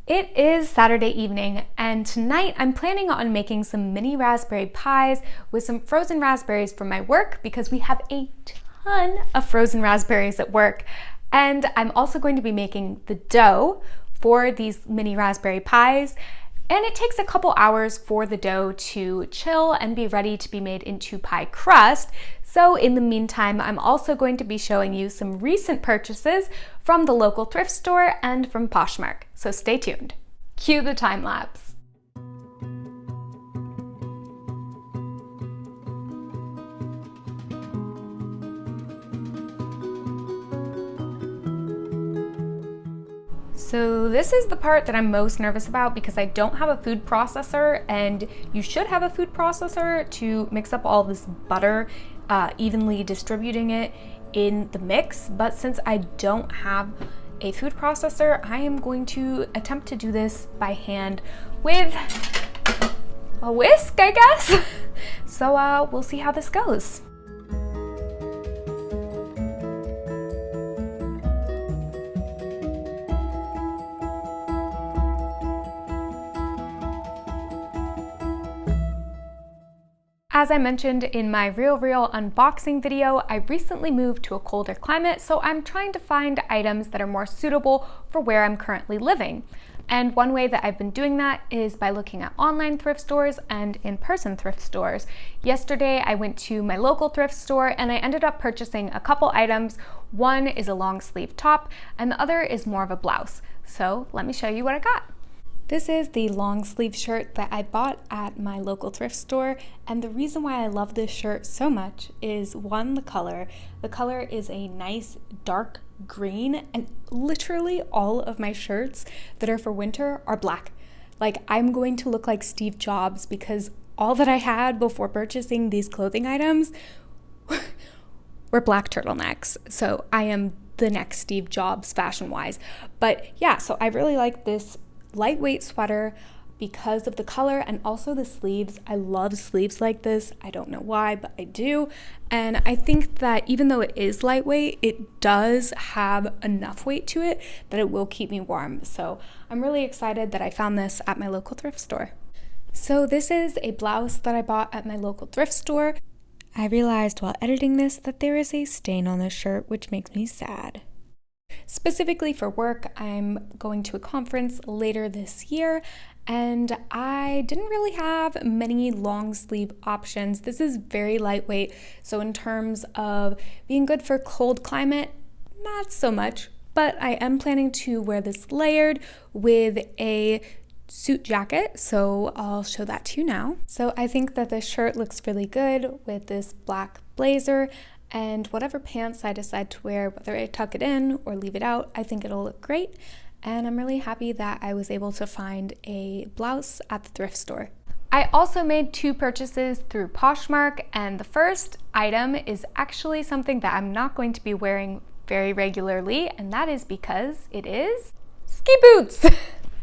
It is Saturday evening, and tonight I'm planning on making some mini raspberry pies with some frozen raspberries from my work because we have a ton of frozen raspberries at work. And I'm also going to be making the dough for these mini raspberry pies. And it takes a couple hours for the dough to chill and be ready to be made into pie crust. So in the meantime, I'm also going to be showing you some recent purchases from the local thrift store and from Poshmark. So stay tuned. Cue the time lapse. So this is the part that I'm most nervous about because I don't have a food processor, and you should have a food processor to mix up all this butter, evenly distributing it in the mix. But since I don't have a food processor, I am going to attempt to do this by hand with a whisk, I guess. So we'll see how this goes. As I mentioned in my Real unboxing video, I recently moved to a colder climate, so I'm trying to find items that are more suitable for where I'm currently living. And one way that I've been doing that is by looking at online thrift stores and in-person thrift stores. Yesterday, I went to my local thrift store and I ended up purchasing a couple items. One is a long sleeve top and the other is more of a blouse. So let me show you what I got. This is the long sleeve shirt that I bought at my local thrift store, and the reason why I love this shirt so much is one, the color. The color is a nice dark green, and literally all of my shirts that are for winter are black. Like, I'm going to look like Steve Jobs because all that I had before purchasing these clothing items were black turtlenecks. So I am the next Steve Jobs fashion-wise. But yeah, so I really like this lightweight sweater because of the color and also the sleeves. I love sleeves like this. I don't know why, but I do. And I think that even though it is lightweight, it does have enough weight to it that it will keep me warm. So I'm really excited that I found this at my local thrift store. So this is a blouse that I bought at my local thrift store. I realized while editing this that there is a stain on this shirt, which makes me sad. Specifically for work, I'm going to a conference later this year, and I didn't really have many long sleeve options. This is very lightweight, so in terms of being good for cold climate, not so much, but I am planning to wear this layered with a suit jacket, so I'll show that to you now. So I think that this shirt looks really good with this black blazer, and whatever pants I decide to wear, whether I tuck it in or leave it out, I think it'll look great. And I'm really happy that I was able to find a blouse at the thrift store. I also made two purchases through Poshmark, and the first item is actually something that I'm not going to be wearing very regularly, and that is because it is ski boots.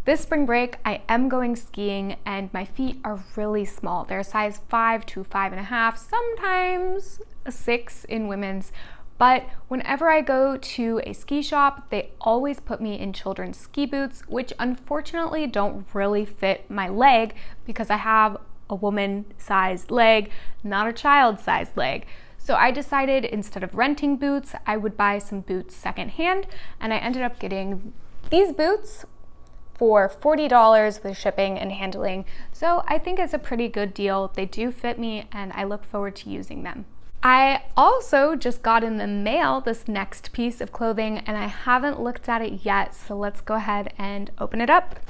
This spring break, I am going skiing and my feet are really small. They're a size 5 to 5.5, sometimes a 6 in women's. But whenever I go to a ski shop, they always put me in children's ski boots, which unfortunately don't really fit my leg because I have a woman-sized leg, not a child-sized leg. So I decided instead of renting boots, I would buy some boots secondhand, and I ended up getting these boots for $40 with shipping and handling. So I think it's a pretty good deal. They do fit me and I look forward to using them. I also just got in the mail this next piece of clothing and I haven't looked at it yet, so let's go ahead and open it up.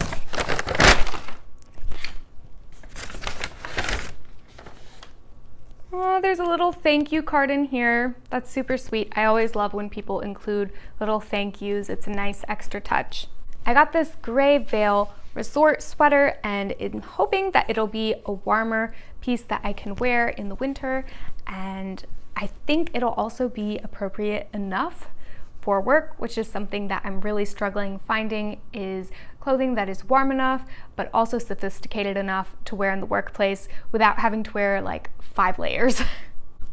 Oh, there's a little thank you card in here. That's super sweet. I always love when people include little thank yous. It's a nice extra touch. I got this gray veil resort sweater and I'm hoping that it'll be a warmer piece that I can wear in the winter, and I think it'll also be appropriate enough for work, which is something that I'm really struggling finding, is clothing that is warm enough but also sophisticated enough to wear in the workplace without having to wear like 5 layers.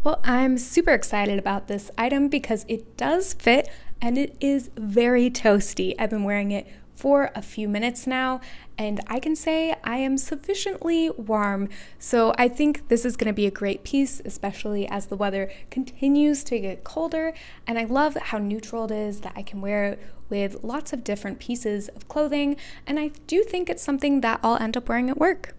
Well, I'm super excited about this item because it does fit and it is very toasty. I've been wearing it for a few minutes now, and I can say I am sufficiently warm. So I think this is going to be a great piece, especially as the weather continues to get colder. And I love how neutral it is, that I can wear it with lots of different pieces of clothing. And I do think it's something that I'll end up wearing at work.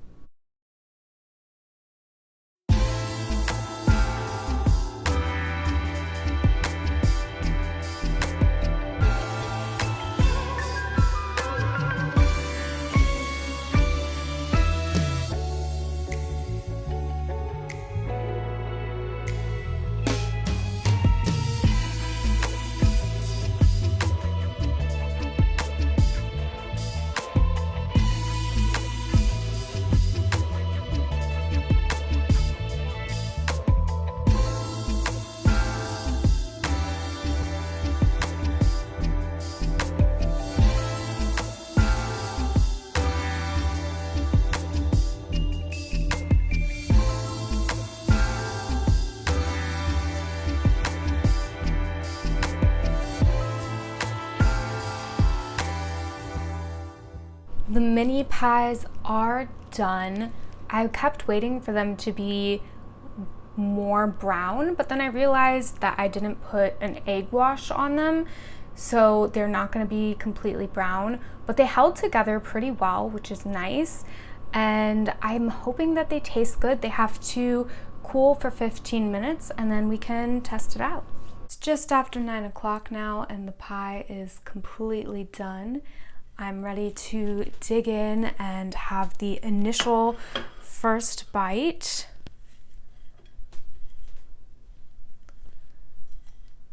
The mini pies are done. I kept waiting for them to be more brown, but then I realized that I didn't put an egg wash on them, so they're not going to be completely brown, but they held together pretty well, which is nice, and I'm hoping that they taste good. They have to cool for 15 minutes and then we can test it out. It's just after 9 o'clock now and the pie is completely done. I'm ready to dig in and have the initial first bite.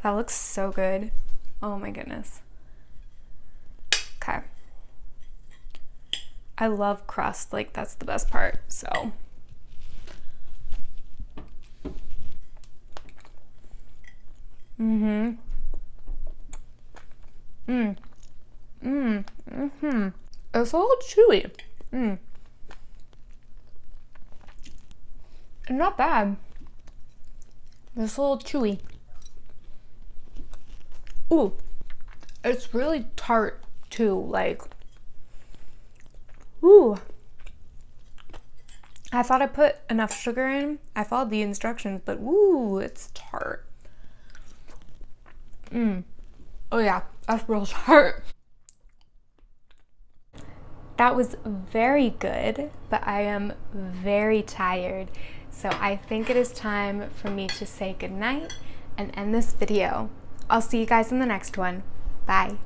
That looks so good. Oh my goodness. Okay. I love crust, like that's the best part, so. It's a little chewy. Not bad. It's a little chewy. Ooh, it's really tart too, like, ooh. I thought I put enough sugar in. I followed the instructions, but ooh, it's tart. Oh yeah, that's real tart. That was very good, but I am very tired. So I think it is time for me to say goodnight and end this video. I'll see you guys in the next one. Bye.